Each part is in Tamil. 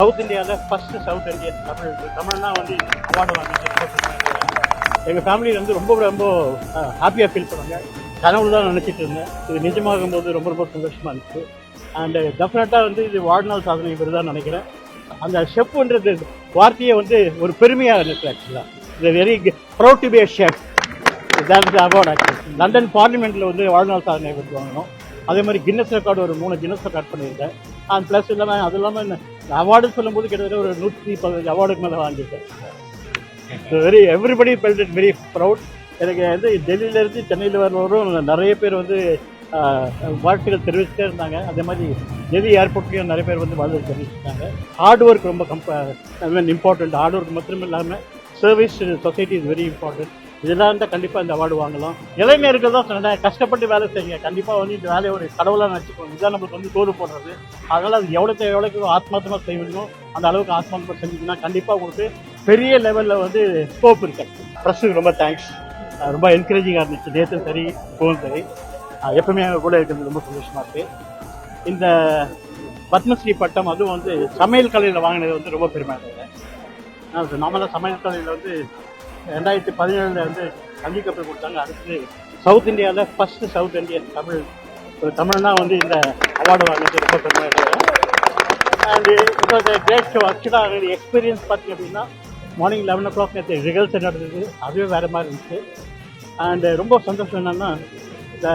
சவுத் இந்தியாவில் ஃபர்ஸ்ட் சவுத் இந்தியன் தமிழ்னா வந்து அவார்டு வாங்கிட்டு எங்கள் ஃபேமிலியில் வந்து ரொம்ப ரொம்ப ஹாப்பியாக ஃபீல் பண்ணாங்க. கனவுல தான் நினச்சிட்டு இருந்தேன். இது நிஜமாகும் போது ரொம்ப ரொம்ப சந்தோஷமாக இருந்துச்சு. அண்டு டெஃபினட்டாக வந்து இது வாழ்நாள் சாதனை விருதான் நினைக்கிறேன். அந்த ஷெஃப்ன்றது வார்த்தையை வந்து ஒரு பெருமையாக இருந்துச்சு. ஆக்சுவலாக இது very proud to be a chef. இதான் அவார்டு ஆக்சுவலி லண்டன் பார்லிமெண்ட்டில் வந்து வாழ்நாள் சாதனை விருது வாங்கணும். அதே மாதிரி கின்னஸ் ரெக்கார்டு ஒரு 3 கின்னஸ் ரெக்கார்ட் பண்ணியிருக்கேன். அண்ட் ப்ளஸ் இல்லாமல் அது இல்லாமல் அவார்டு சொல்லும்போது கிட்டத்தட்ட ஒரு 115 அவார்டுக்கு மேலே வாங்கியிருக்கேன். Very everybody felt it very proud. எனக்கு வந்து டெல்லியிலேருந்து சென்னையில் வரவரும் நிறைய பேர் வந்து வாழ்த்துக்கள் தெரிவிச்சுட்டே இருந்தாங்க. அதே மாதிரி டெல்லி ஏர்போர்ட்லேயும் நிறைய பேர் வந்து வாழ்த்து தெரிவிச்சுட்டாங்க. ஹார்ட் ஒர்க் ரொம்ப இம்பார்ட்டண்ட். ஹார்ட் ஒர்க் மட்டும் இல்லாமல் service society is very important. இதெல்லாம் இருந்தால் கண்டிப்பாக இந்த அவார்டு வாங்கலாம். இளைஞர்கள் தான் சொன்னேன், கஷ்டப்பட்டு வேலை செய்யுங்க. கண்டிப்பாக வந்து இந்த வேலையை ஒரு கடவுளாக நினச்சிக்கணும். இதுதான் நம்மளுக்கு வந்து தோடு போடுறது. அதனால் அது எவ்வளோக்கு ஆத்மார்த்தமாக செய்யணும், அந்த அளவுக்கு ஆத்மார்த்தமாக செஞ்சிங்கன்னா கண்டிப்பாக உங்களுக்கு பெரிய லெவலில் வந்து ஸ்கோப் இருக்கு. ப்ரெஸ்ஸுக்கு ரொம்ப தேங்க்ஸ். ரொம்ப என்கரேஜிங்காக இருந்துச்சு. நேற்றும் சரி இப்போவும் சரி எப்பவுமே எங்கள் கூட இருக்கிறது ரொம்ப சந்தோஷமாக இருக்குது. இந்த பத்மஸ்ரீ பட்டம் அதுவும் வந்து சமையல் கலையில் வாங்கினது வந்து ரொம்ப பெருமையாக இருக்குது. நார்மலாக சமையல் கலையில் வந்து 2017 வந்து சஞ்சய் கபூர் கொடுத்தாங்க. அடுத்து சவுத் இந்தியாவில் ஃபர்ஸ்ட் சவுத் இந்தியன் தமிழ்னா வந்து இந்த அவார்டு வாங்கினது ரொம்ப பெருமையாக இருக்குது. And it was great show. ஆக்சுவலாக எக்ஸ்பீரியன்ஸ் பார்த்தீங்க அப்படின்னா மார்னிங் 11 o'clock நேற்று ரிஹர்சல் நடந்தது. அதுவே வேறு மாதிரி இருந்துச்சு. அண்டு ரொம்ப சந்தோஷம் என்னென்னா இந்த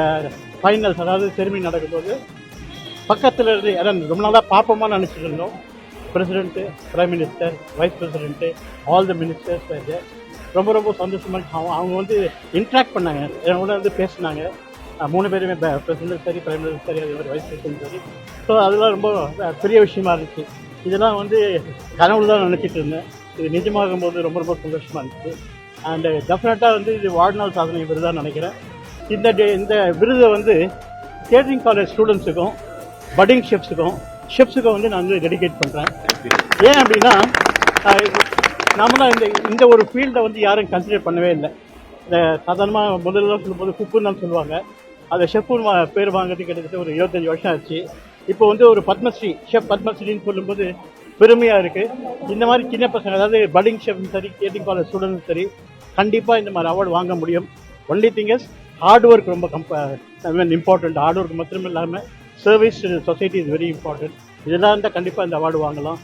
ஃபைனல்ஸ் அதாவது செரிமனி நடக்கும்போது பக்கத்தில் இருந்து அதான் ரொம்ப நாளாக பார்ப்போமான்னு நினச்சிட்டு இருந்தோம். President, prime minister, vice president, all the ministers ரொம்ப ரொம்ப சந்தோஷமாக அவங்க வந்து இன்ட்ராக்ட் பண்ணாங்க. என்னோட வந்து பேசினாங்க. 3 பேருமே பிரசிடென்ட் சரி, பிரைம் மினிஸ்டர் சரி, அதே மாதிரி வைஸ் பிரசிடென்ட் சரி. ஸோ அதெல்லாம் ரொம்ப பெரிய விஷயமா இருந்துச்சு. இதெல்லாம் வந்து கனவுல தான் நினச்சிட்டு இருந்தேன். இது நிஜமாகும் போது ரொம்ப ரொம்ப சந்தோஷமாக இருந்துச்சு. அண்டு டெஃபினட்டாக வந்து இது வாழ்நாள் சாதனை விருதான் நினைக்கிறேன். இந்த விருதை வந்து கேட்டரிங் காலேஜ் ஸ்டூடெண்ட்ஸுக்கும் பட்டிங் ஷெஃப்ஸுக்கும் வந்து நான் வந்து டெடிகேட் பண்ணுறேன். ஏன் அப்படின்னா நம்மளாம் இந்த ஒரு ஃபீல்டை வந்து யாரும் கன்சிடர் பண்ணவே இல்லை. இந்த சாதாரணமாக முதல்ல சொல்லும்போது குக்குன்னு தான் சொல்லுவாங்க. அதை ஷெஃப்னு பேர் வாங்கிறது கிட்டத்தட்ட ஒரு 25 வருஷம் ஆச்சு. இப்போ வந்து ஒரு பத்மஸ்ரீ ஷெஃப் பத்மஸ்ரீன்னு சொல்லும்போது பெருமையாக இருக்குது. இந்த மாதிரி சின்ன பசங்க அதாவது பட்டிங் ஷெஃப்னு சரி, கேட்டரிங் காலேஜ் ஸ்டூடெண்ட்ஸும் சரி கண்டிப்பாக இந்த மாதிரி அவார்டு வாங்க முடியும். Only thing is hard work ரொம்ப இம்பார்ட்டண்ட். ஹார்ட் ஒர்க் மட்டும் இல்லாமல் service society is very important. இதெல்லாம் இருந்தால் கண்டிப்பாக இந்த அவார்டு வாங்கலாம்.